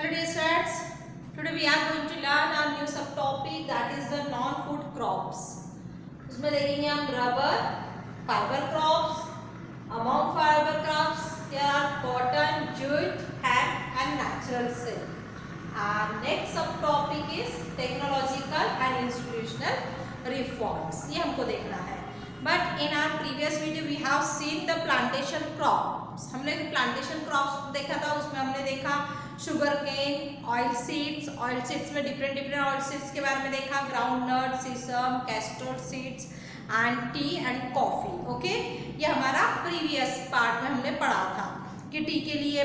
Hello dear students, today we are going to learn a new subtopic that is the non-food crops. उसमें देखेंगे हम rubber, fiber crops. Among fiber crops there are cotton, jute, hemp and natural silk. And next subtopic is technological and institutional reforms. ये हमको देखना है. But in our previous video we have seen the plantation crops. हमने plantation crops देखा था, उसमें हमने देखा शुगर केन, ऑयल सीड्स में डिफरेंट ऑयल सीड्स के बारे में देखा, groundnut, sesame, castor seeds and tea and coffee. Okay, ये हमारा प्रीवियस पार्ट में हमने पढ़ा था कि टी के लिए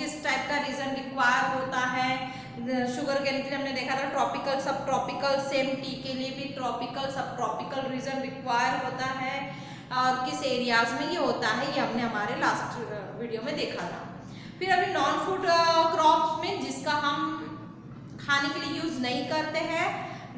किस टाइप का रीजन रिक्वायर होता है. शुगर केन के लिए हमने देखा था ट्रॉपिकल सब ट्रॉपिकल, सेम टी के लिए भी tropical subtropical reason require होता है और किस एरियाज में ये होता है, ये हमने हमारे लास्ट वीडियो में देखा था. फिर अभी नॉन फूड क्रॉप्स में जिसका हम खाने के लिए यूज नहीं करते हैं,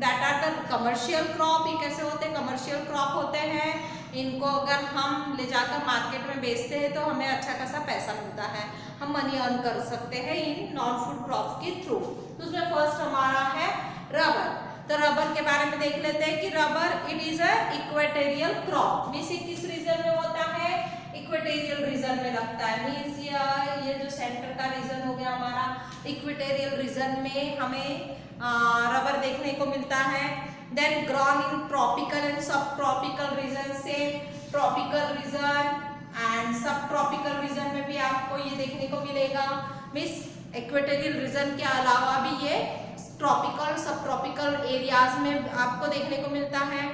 that are the commercial crop. ये कैसे होते हैं? कमर्शियल क्रॉप होते हैं. इनको अगर हम ले जाकर मार्केट में बेचते हैं तो हमें अच्छा खासा पैसा मिलता है, हम मनी अर्न कर सकते हैं इन नॉन फूड क्रॉप के थ्रू. तो उसमें फर्स्ट हमारा है रबर. तो रबर के बारे में देख लेते हैं कि rubber it is a equatorial crop. Means किस रीजन में होता है? इक्वेटोरियल रीजन में लगता है. मींस ये जो सेंटर का रीजन हो गया हमारा, इक्वेटोरियल रीजन में हमें रबर देखने को मिलता है. Then grown in tropical and subtropical region. से tropical region and subtropical region में भी आपको ये देखने को मिलेगा. मींस इक्वेटोरियल रीजन के अलावा भी ये ट्रॉपिकल सब ट्रॉपिकल एरियाज में आपको देखने को मिलता है.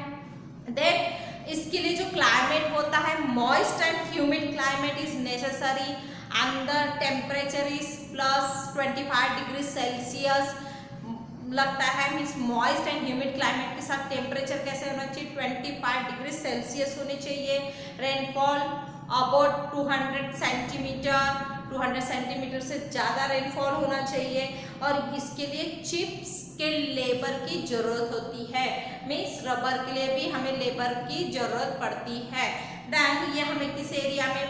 देन इसके लिए जो क्लाइमेट होता है, moist and humid climate is necessary and the temperature is +25 degree Celsius लगता है. Means moist and humid climate के साथ टेम्परेचर कैसे होना चाहिए? 25 डिग्री सेल्सियस होनी चाहिए. रेनफॉल अबाउट 200 सेंटीमीटर, 200 सेंटीमीटर से ज़्यादा रेनफॉल होना चाहिए. और इसके लिए चिप्स के लेबर की ज़रूरत होती है. मीन्स रबर के लिए भी हमें लेबर की ज़रूरत पड़ती है. देन ये हमें किस एरिया में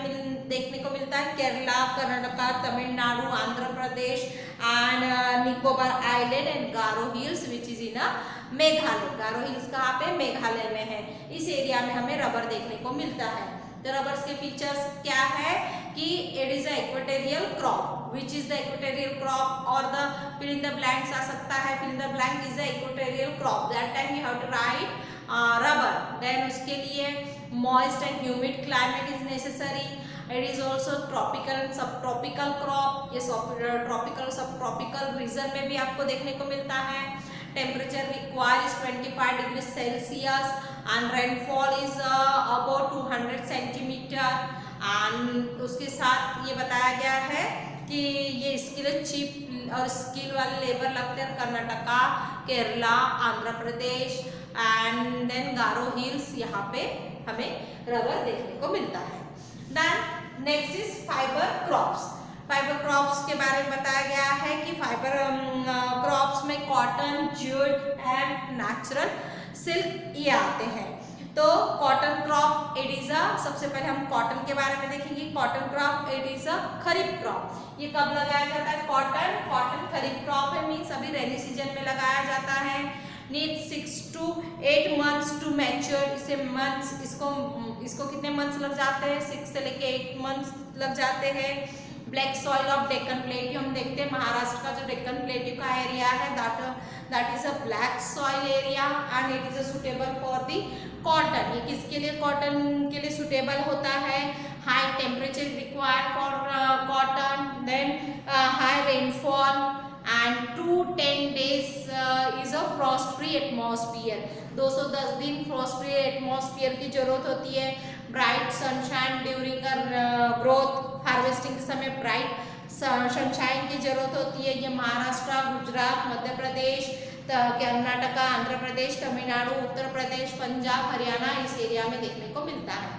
देखने को मिलता है? Kerala, Karnataka, Tamil Nadu, Andhra Pradesh and Nicobar island and Garo hills which is in Meghalaya. Garo hills कहाँ पे? मेघालय में है. इस एरिया में हमें रबर देखने को मिलता है. तो रबर्स के फीचर्स क्या है कि it is a equatorial crop. Which is the equatorial crop और the fill in the blanks आ सकता है. Fill in the blank is the equatorial crop. That time you have to write rubber. Then उसके लिए moist and humid climate is necessary. It is also tropical and subtropical crop. ये tropical subtropical region में भी आपको देखने को मिलता है. Temperature require is 25 degree Celsius and rainfall is about 200 centimetre. And उसके साथ ये बताया गया है कि ये इसके लिए चीप और स्किल वाले लेबर लगते हैं. Karnataka, Kerala, Andhra Pradesh and then Garo hills, यहाँ पे हमें रबर देखने को मिलता है. Then next is fibre crops. Fibre crops के बारे में बताया गया है कि फाइबर क्रॉप्स में cotton, jute and natural silk ये आते हैं. तो cotton crop it is a, सबसे पहले हम कॉटन के बारे में देखेंगे. Cotton crop it is a kharif crop. ये कब लगाया जाता है? कॉटन खरीफ क्रॉप है. मीन्स अभी रेनी सीजन में लगाया जाता है. Need 6 to 8 months to mature. इसे मंथ्स, इसको कितने मंथ्स लग जाते हैं? 6 से लेके 8 मंथ्स लग जाते हैं. Black soil of Deccan plateau हम देखते हैं. महाराष्ट्र का जो डेक्कन प्लेट्यू का एरिया है that is a black soil area and it is a suitable for the cotton. ये किसके लिए कॉटन के लिए सुटेबल होता है? High temperature required for cotton. Then high rainfall and 210 days is a frost free atmosphere. 210 दिन frost free atmosphere की जरूरत होती है. Bright sunshine during growth. Harvesting के समय ब्राइट सनशाइन की जरूरत होती है. ये महाराष्ट्र, गुजरात, मध्य प्रदेश, कर्नाटका, आंध्र प्रदेश, तमिलनाडु, उत्तर प्रदेश, पंजाब, हरियाणा इस एरिया में देखने को मिलता है.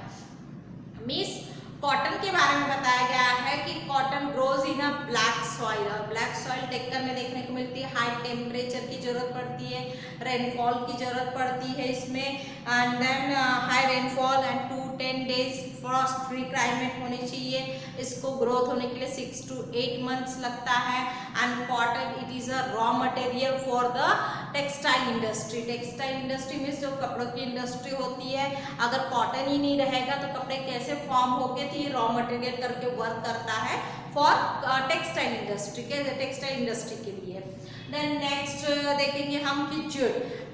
मीन्स कॉटन के बारे में बताया गया है कि cotton grows in a black soil. और ब्लैक सॉइल डेक्कन में देखने को मिलती है. हाई टेम्परेचर की जरूरत पड़ती है, रेनफॉल की जरूरत पड़ती है इसमें. And then high rainfall and 2 10 days frost free climate होनी चाहिए। इसको ग्रोथ होने के लिए 6 to 8 मंथ्स लगता है। And cotton it is a raw material for the textile industry. Textile industry means जो कपड़ों की इंडस्ट्री होती है, अगर कॉटन ही नहीं रहेगा तो कपड़े कैसे फॉर्म होके, तो ये रॉ मटेरियल करके वर्क करता है फॉर टेक्सटाइल इंडस्ट्री के लिए। देन नेक्स्ट देखेंगे हम कि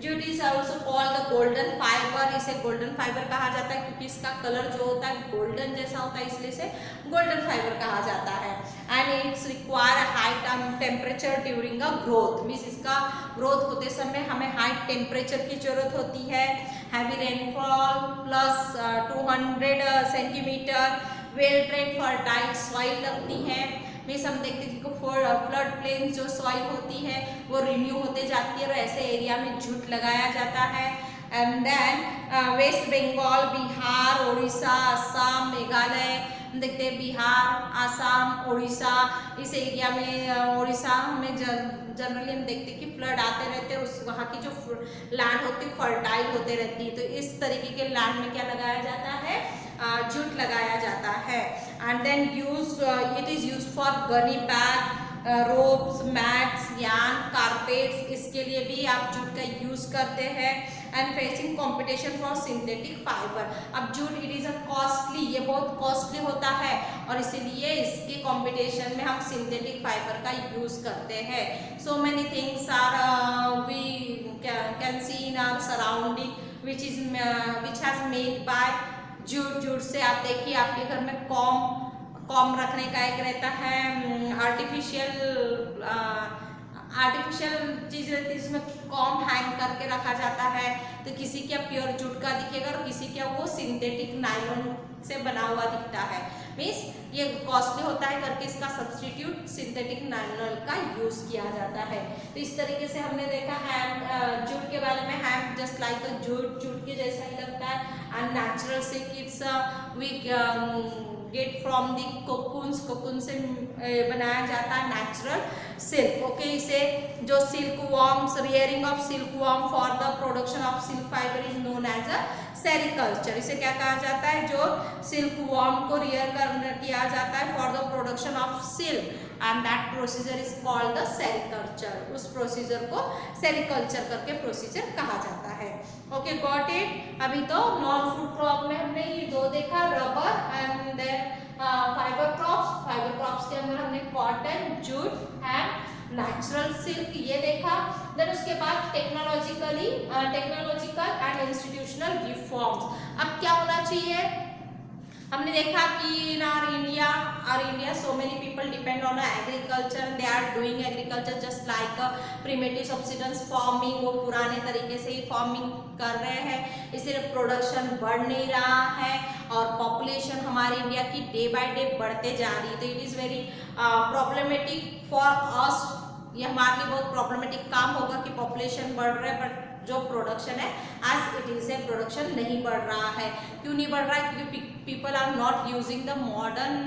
jute is also called the golden fibre. इसे गोल्डन फाइबर कहा जाता है क्योंकि इसका कलर जो होता है गोल्डन जैसा होता है, इसलिए इसे गोल्डन फाइबर कहा जाता है। And it's require high temperature during a growth, means इसका ग्रोथ होते समय हमें हाई टेम्परेचर की जरूरत होती है। Heavy rainfall plus 200 centimetre, well drain fertile soil लगती है। मीन्स हम देखते हैं कि फ्लड प्लेन जो सॉइल होती है वो रिन्यू होते जाती है और ऐसे एरिया में जूट लगाया जाता है। And then West Bengal, Bihar, Orissa, Assam, Meghalaya, देखते हैं बिहार, असम, उड़ीसा, इस एरिया में उड़ीसा में जनरली हम देखते हैं कि फ्लड आते रहते हैं, उस वहाँ की जो लैंड होती है फर्टाइल होते रहती है, तो इस तरीके के लैंड में क्या लगाया जाता है, जूट लगाया जाता है। And then it is use for gunny bag, ropes, mats, yarn, carpets, इसके लिए भी आप जूट का यूज करते हैं। And facing competition for synthetic fibre. अब jute it is a costly, ये बहुत कॉस्टली होता है और इसीलिए इसके कंपटीशन में हम सिंथेटिक फाइबर का यूज करते हैं। So many things are we can see in our surrounding which has made by jute से आप देखिए आपके घर में कॉम रखने का एक रहता है, आर्टिफिशियल चीज रहती है जिसमें कॉम हैंग करके रखा जाता है, तो किसी क्या प्योर जूट का दिखेगा और किसी क्या वो सिंथेटिक नायलॉन से बना हुआ दिखता है। मीन्स ये कॉस्टली होता है करके इसका सब्सटीट्यूट सिंथेटिक नायलॉन का यूज किया जाता है। तो इस तरीके से हमने देखा हैंड जूट के बारे में, हैंड जस्ट लाइक जूट के जैसा ही लगता है। And natural silk it's we get from the cocoon से बनाया जाता है नेचुरल सिल्क। ओके, इसे जो silk worms, rearing of silk worm for the production of silk fibre is known as a sericulture. इसे क्या कहा जाता है, जो सिल्क वॉर्म को रियर किया जाता है for the production of silk, and that procedure is called the sericulture. उस प्रोसीजर को सेरिकल्चर करके प्रोसीजर कहा जाता है। Okay, got it. अभी तो नॉन फूड क्रॉप में हमने ये दो देखा, rubber and then fibre crops के अंदर हमने cotton, jute and natural silk ये देखा। देन उसके बाद टेक्नोलॉजिकल एंड इंस्टीट्यूशनल रिफॉर्म्स। अब क्या होना चाहिए, हमने देखा कि in our India so many people depend on agriculture, they are doing agriculture just like primitive subsistence farming, वो पुराने तरीके से ही फार्मिंग कर रहे हैं, इससे प्रोडक्शन बढ़ नहीं रहा है और पॉपुलेशन हमारे इंडिया की डे बाय डे बढ़ते जा रही है। तो it is very problematic for us, ये हमारे लिए बहुत प्रॉब्लमेटिक काम होगा कि पॉपुलेशन बढ़ रहा है बट जो प्रोडक्शन है एज इट इज है प्रोडक्शन नहीं बढ़ रहा है। क्यों नहीं बढ़ रहा है, क्योंकि people are not using the modern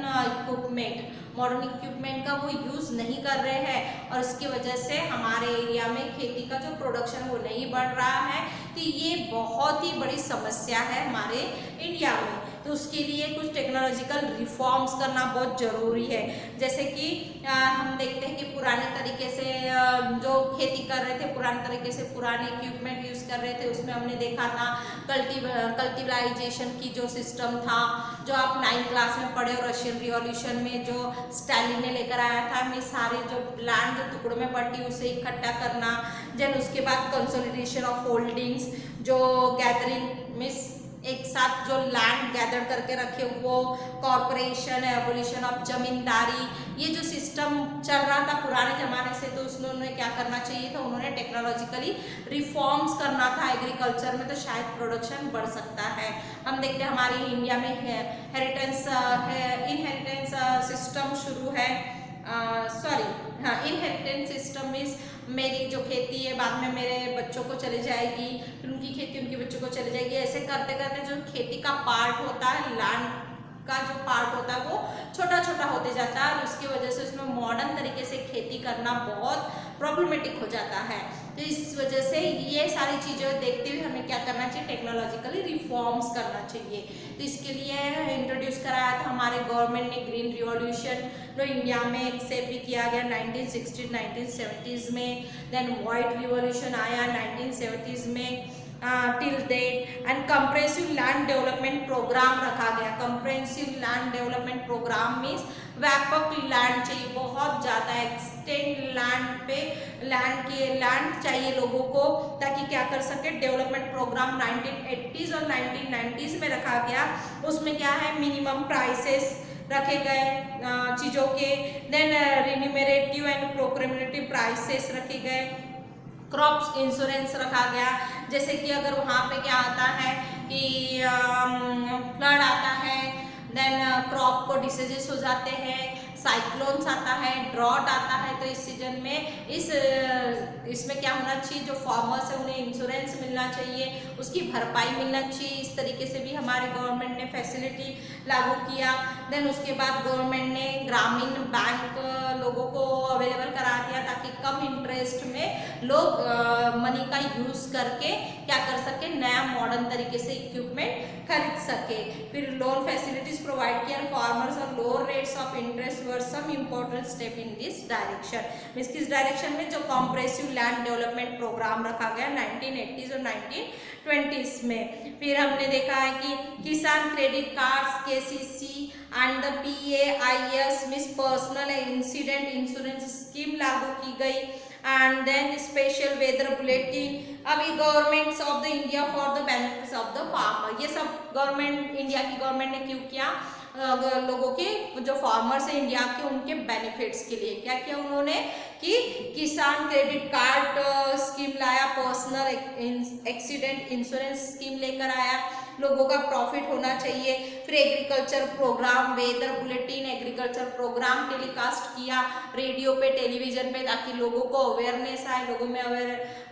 equipment का वो यूज़ नहीं कर रहे हैं और इसकी वजह से हमारे एरिया में खेती का जो प्रोडक्शन वो नहीं बढ़ रहा है। तो ये बहुत ही बड़ी समस्या है हमारे इंडिया में। तो उसके लिए कुछ टेक्नोलॉजिकल रिफॉर्म्स करना बहुत ज़रूरी है। जैसे कि हम देखते हैं कि पुराने तरीके से जो खेती कर रहे थे, पुराने तरीके से पुराने इक्विपमेंट यूज़ कर रहे थे, उसमें हमने देखा था कल्टिवलाइजेशन की जो सिस्टम था, जो आप 9th क्लास में पढ़े और रशियन रिवॉल्यूशन में जो स्टालिन ने लेकर आया था, में सारे जो लैंड जो टुकड़ों में बटी उसे इकट्ठा करना। देन उसके बाद कंसोलिडेशन ऑफ होल्डिंग्स, जो गैदरिंग मीन्स एक साथ जो लैंड गैदर करके रखे, वो कॉरपोरेशन, एबोलिशन ऑफ जमींदारी, ये जो सिस्टम चल रहा था पुराने ज़माने से, तो उसमें उन्होंने क्या करना चाहिए था, उन्होंने टेक्नोलॉजिकली रिफॉर्म्स करना था एग्रीकल्चर में, तो शायद प्रोडक्शन बढ़ सकता है। हम देखते हैं हमारी इंडिया में इनहेरिटेंस सिस्टम शुरू है, इनहेरिटेंस सिस्टम मीन्स मेरी जो खेती है बाद में मेरे बच्चों को चली जाएगी, फिर उनकी खेती उनके बच्चों को चली जाएगी। ऐसे करते करते जो खेती का पार्ट होता है, लैंड का जो पार्ट होता है, वो छोटा छोटा होते जाता है और उसकी वजह से उसमें मॉडर्न तरीके से खेती करना बहुत प्रॉब्लमेटिक हो जाता है। तो इस वजह से ये सारी चीज़ें देखते हुए हमें क्या करना चाहिए, टेक्नोलॉजिकली रिफॉर्म्स करना चाहिए। तो इसके लिए इंट्रोड्यूस कराया था हमारे गवर्नमेंट ने ग्रीन रिवॉल्यूशन, जो इंडिया में एक्सेप्ट भी किया गया 1960 1970s में। देन वाइट रिवॉल्यूशन आया 1970s में till date. And comprehensive land development programme रखा गया। Comprehensive land development programme means व्यापक लैंड चाहिए, बहुत ज़्यादा एक्सटेंड लैंड पे लैंड चाहिए लोगों को, ताकि क्या कर सके, डेवलपमेंट प्रोग्राम 1980s और 1990s में रखा गया। उसमें क्या है, मिनिमम प्राइसेस रखे गए चीज़ों के, देन रिन्यूमरेटिव एंड प्रोक्रिएटिव प्राइसेस रखे गए, क्रॉप्स इंश्योरेंस रखा गया। जैसे कि अगर वहाँ पे क्या आता है कि फ्लड आता है, देन क्रॉप को डिसीजेस हो जाते हैं, साइक्लोन्स आता है, ड्रॉट आता है, तो इस सीजन में इसमें क्या होना चाहिए, जो फार्मर्स है उन्हें इंश्योरेंस मिलना चाहिए, उसकी भरपाई मिलना चाहिए। इस तरीके से भी हमारे गवर्नमेंट ने फैसिलिटी लागू किया। देन उसके बाद गवर्नमेंट ने ग्रामीण बैंक लोगों को अवेलेबल करा दिया, ताकि कम इंटरेस्ट में लोग मनी का यूज़ करके क्या कर सके, नया मॉडर्न तरीके से इक्विपमेंट खरीद सके। फिर लोन फैसिलिटीज प्रोवाइड किया फार्मर्स और lower rates of interest were some important step in this direction. Means किस डायरेक्शन में, जो कॉम्प्रेसिव लैंड डेवलपमेंट प्रोग्राम रखा गया 1980s और 1920s में। फिर हमने देखा है कि किसान credit cards, KCC and the PAIS means personal incident insurance scheme लागू की गई। And then special weather bulletin, अभी governments of the India for the benefits of the farmer, ये सब गवर्नमेंट, इंडिया की गवर्नमेंट ने क्यों किया, लोगों के जो फार्मर्स हैं इंडिया के, उनके बेनिफिट्स के लिए क्या किया उन्होंने, कि किसान क्रेडिट कार्ड स्कीम लाया, पर्सनल एक्सीडेंट इंश्योरेंस स्कीम लेकर आया, लोगों का प्रॉफिट होना चाहिए। फिर agriculture programme, weather bulletin agriculture programme telecast किया रेडियो पे, टेलीविजन पे, ताकि लोगों को अवेयरनेस आए,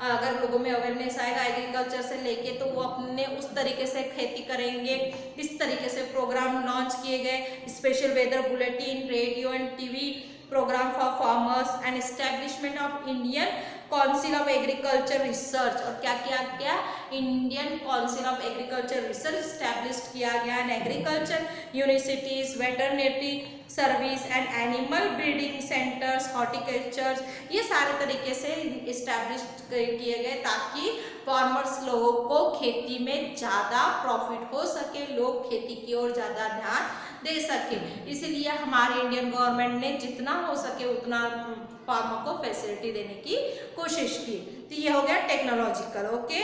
अगर लोगों में अवेयरनेस आएगा एग्रीकल्चर से लेके, तो वो अपने उस तरीके से खेती करेंगे। इस तरीके से प्रोग्राम लॉन्च किए गए, special weather bulletin, radio and TV programme for farmers and establishment of Indian Council of Agriculture Research. और क्या किया गया, Indian Council of Agriculture Research establish किया गया। And agriculture universities, veterinary service and animal breeding centres, horticulture, ये सारे तरीके से इस्टेब्लिश किए गए, ताकि फार्मर्स लोगों को खेती में ज़्यादा प्रॉफिट हो सके, लोग खेती की ओर ज़्यादा ध्यान दे सके। इसीलिए हमारे इंडियन गवर्नमेंट ने जितना हो सके उतना फार्मर को फैसिलिटी देने की कोशिश की। तो ये हो गया टेक्नोलॉजिकल। ओके,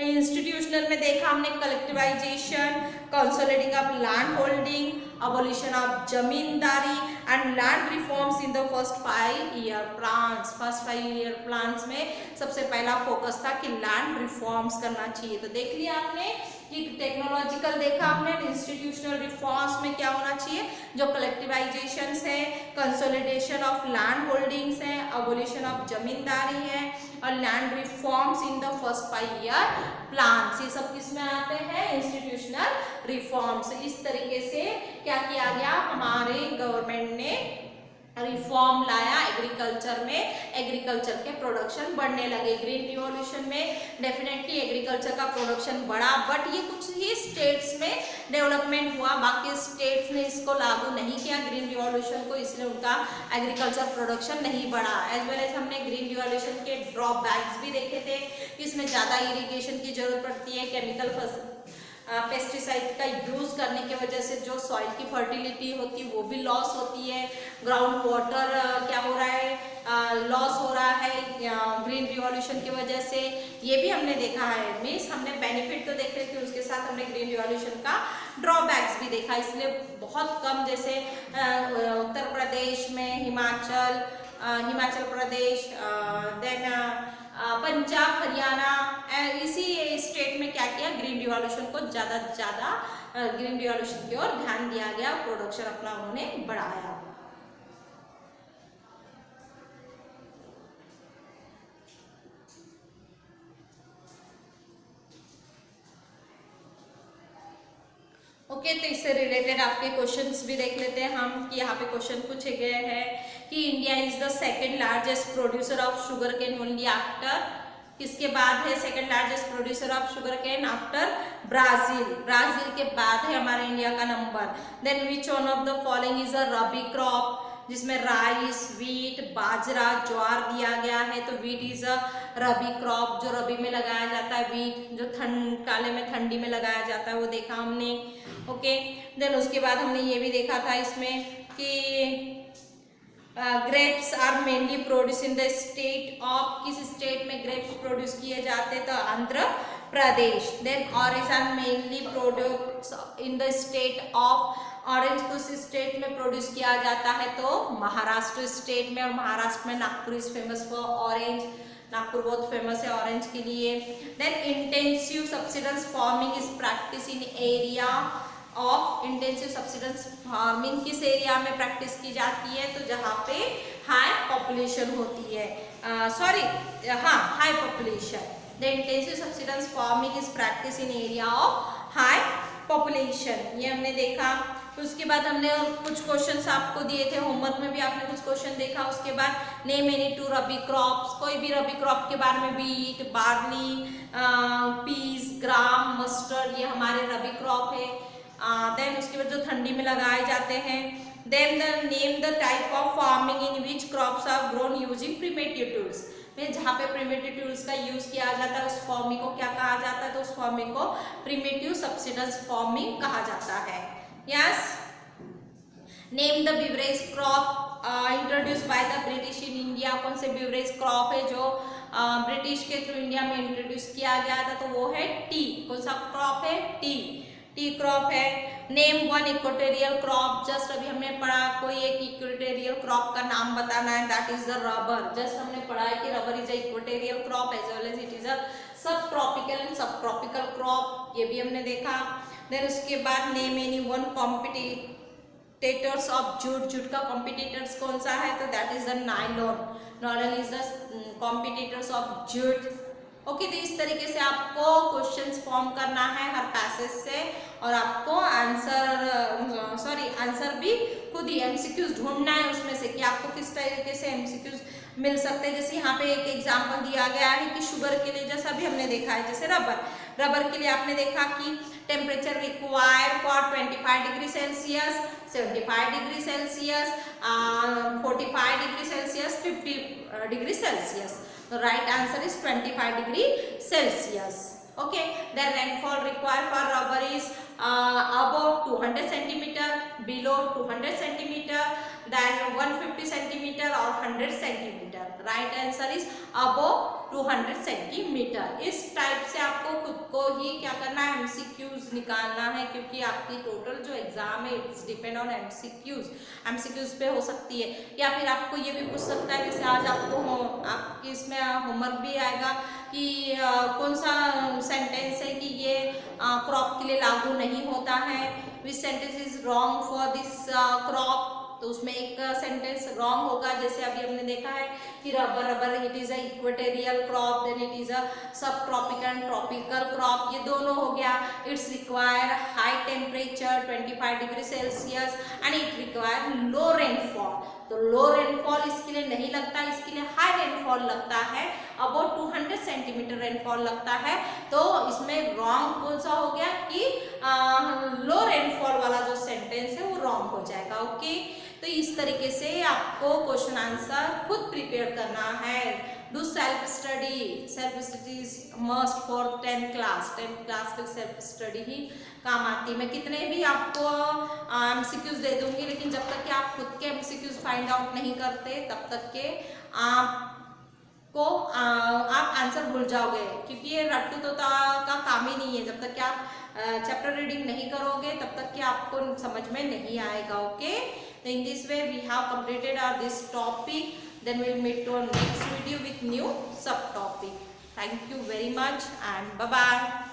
इंस्टीट्यूशनल में देखा हमने collectivisation, consolidating of land holding, abolition of zamindari and land reforms in the first 5 year plans. First 5 year plans में सबसे पहला फोकस था कि लैंड रिफॉर्म्स करना चाहिए। तो देख लिया आपने कि टेक्नोलॉजिकल देखा हमने, इंस्टीट्यूशनल रिफॉर्म्स में क्या होना चाहिए, जो कलेक्टिवाइजेशन है, कंसोलिडेशन ऑफ लैंड होल्डिंग्स है, अबोलिशन ऑफ जमींदारी है, और land reforms in the first 5 year plans. ये सब किस में आते हैं, इंस्टीट्यूशनल रिफॉर्म्स। इस तरीके से क्या किया गया, हमारे गवर्नमेंट ने रिफॉर्म लाया एग्रीकल्चर में, एग्रीकल्चर के प्रोडक्शन बढ़ने लगे। ग्रीन रिवॉल्यूशन में डेफिनेटली एग्रीकल्चर का प्रोडक्शन बढ़ा, बट ये कुछ ही स्टेट्स में डेवलपमेंट हुआ, बाकी स्टेट्स ने इसको लागू नहीं किया ग्रीन रिवॉल्यूशन को, इसलिए उनका एग्रीकल्चर प्रोडक्शन नहीं बढ़ा। एज वेल एज हमने ग्रीन रिवॉल्यूशन के ड्रॉबैक्स भी देखे थे, इसमें ज़्यादा इरिगेशन की जरूरत पड़ती है, केमिकल पेस्टिसाइड का यूज़ करने की वजह से जो सॉइल की फर्टिलिटी होती है वो भी लॉस होती है, ग्राउंड वाटर क्या हो रहा है, लॉस हो रहा है ग्रीन रिवॉल्यूशन की वजह से, ये भी हमने देखा है। मीन्स हमने बेनिफिट तो देख रहे थे, उसके साथ हमने ग्रीन रिवॉल्यूशन का ड्रॉबैक्स भी देखा, इसलिए बहुत कम, जैसे उत्तर प्रदेश में, हिमाचल प्रदेश, देन पंजाब, हरियाणा, इसी स्टेट में क्या किया, ग्रीन रिवॉल्यूशन को ज़्यादा से ज़्यादा ग्रीन रिवॉल्यूशन की ओर ध्यान दिया गया, प्रोडक्शन अपना उन्होंने बढ़ाया। ओके, तो इससे रिलेटेड आपके क्वेश्चंस भी देख लेते हैं हम, कि यहाँ पे क्वेश्चन पूछे गए हैं कि India is the second largest producer of sugar cane only after, किसके बाद है second largest producer of sugar cane after Brazil, Brazil के बाद है हमारे इंडिया का नंबर। Then which one of the following is a rabi crop, जिसमें राइस, वीट, बाजरा, ज्वार दिया गया है। तो wheat is a rabi crop, जो रबी में लगाया जाता है, वीट जो काले में ठंडी में लगाया जाता है वो देखा हमने। ओके, देन उसके बाद हमने ये भी देखा था इसमें कि grapes are mainly produce in the state of, किस स्टेट में ग्रेप्स प्रोड्यूस किए जाते हैं, तो Andhra Pradesh. Then orange are mainly produce in the state of, orange किस स्टेट में प्रोड्यूस किया जाता है, तो महाराष्ट्र स्टेट में। और महाराष्ट्र में Nagpur is famous for orange, Nagpur बहुत फेमस है ऑरेंज के लिए। Then intensive subsistence farming is practice in area of, intensive subsistence farming किस एरिया में प्रैक्टिस की जाती है, तो जहाँ पे हाई पॉपुलेशन होती है, high population. The intensive subsistence farming is practice in area of high population, ये हमने देखा। उसके बाद हमने कुछ क्वेश्चंस आपको दिए थे होमवर्क में भी, आपने कुछ क्वेश्चन देखा। उसके बाद नेम एनी टू रबी क्रॉप्स, कोई भी रबी क्रॉप के बारे में, वीट, बार्ली, पीस, ग्राम, मस्टर्ड, ये हमारे रबी क्रॉप है। देन उसके बाद जो ठंडी में लगाए जाते हैं। Then name the type of farming in which crops are grown using primitive tools, में जहाँ पे प्रिमिटिव टूल्स का यूज किया जाता है उस फार्मिंग को क्या कहा जाता है, तो उस फार्मिंग को प्रिमिटिव सब्सिडेंस फार्मिंग कहा जाता है। Yes, name the beverage crop introduce by the British in India, कौन से बिवरेज क्रॉप है जो ब्रिटिश के थ्रू इंडिया में इंट्रोड्यूस किया गया था, तो वो है टी। कौन सा क्रॉप है, टी क्रॉप है। Name one equatorial crop, just अभी हमने पढ़ा, कोई एक इक्वेटोरियल क्रॉप का नाम बताना है, that is the rubber. Just हमने पढ़ा है कि rubber is a equatorial crop as well as it is a subtropical and subtropical crop, ये भी हमने देखा। देन उसके बाद name any one competitors of jute, jute का कॉम्पिटिटर्स कौन सा है, तो that is the nylon, nylon is the competitors of jute. Okay, तो इस तरीके से आपको क्वेश्चंस फॉर्म करना है हर पैसेज से, और आपको आंसर भी खुद ही एमसीक्यूज ढूंढना है उसमें से कि आपको किस तरीके से एमसीक्यूज मिल सकते हैं। जैसे यहाँ पे एक एग्जांपल दिया गया है कि शुगर के लिए, जैसा भी हमने देखा है, जैसे रबर के लिए आपने देखा कि temperature required for 25 degree Celsius, 75 degree Celsius, 45 degree Celsius, 50 degree Celsius. तो right answer is 25 degree Celsius. Okay, the rainfall required for rubber is above 200 centimetre, below 200 centimetre, then 150 centimetre और 100 centimetre. Right answer is above 200 centimetre. इस type से आपको खुद को ही क्या करना है, एमसीक्यूज निकालना है, क्योंकि आपकी टोटल जो एग्जाम है इट्स डिपेंड ऑन एमसीक्यूज पे हो सकती है, या फिर आपको ये भी पूछ सकता है, जैसे आज आपके इसमें होमवर्क भी आएगा कि कौन सा सेंटेंस है कि ये क्रॉप के लिए लागू नहीं होता है, विच sentence is wrong for this crop, तो उसमें एक सेंटेंस रॉन्ग होगा। जैसे अभी हमने देखा है कि rubber it is a equatorial crop, then it is a subtropical and tropical crop, ये दोनों हो गया। It's require high temperature 25 degree Celsius and it require low rainfall, तो लो रेनफॉल इसके लिए नहीं लगता, इसके लिए हाई रेनफॉल लगता है, अबाउट 200 सेंटीमीटर रेनफॉल लगता है। तो इसमें रॉन्ग कौन सा हो गया कि लो रेनफॉल वाला जो सेंटेंस है वो रॉन्ग हो जाएगा। ओके, तो इस तरीके से आपको क्वेश्चन आंसर खुद प्रिपेयर करना है। Do self study is must for 10th class तक सेल्फ स्टडी ही काम आती है। मैं कितने भी आपको एमसीक्यूज दे दूंगी, लेकिन जब तक कि आप खुद के एमसीक्यूज फाइंड आउट नहीं करते तब तक के आप आंसर भूल जाओगे, क्योंकि ये रट्टू तोता का काम ही नहीं है। जब तक कि आप चैप्टर रीडिंग नहीं करोगे तब तक कि आपको समझ में नहीं आएगा। ओके, तो in this way we have completed this topic. Then we'll meet to our next video with new subtopic. Thank you very much and bye bye.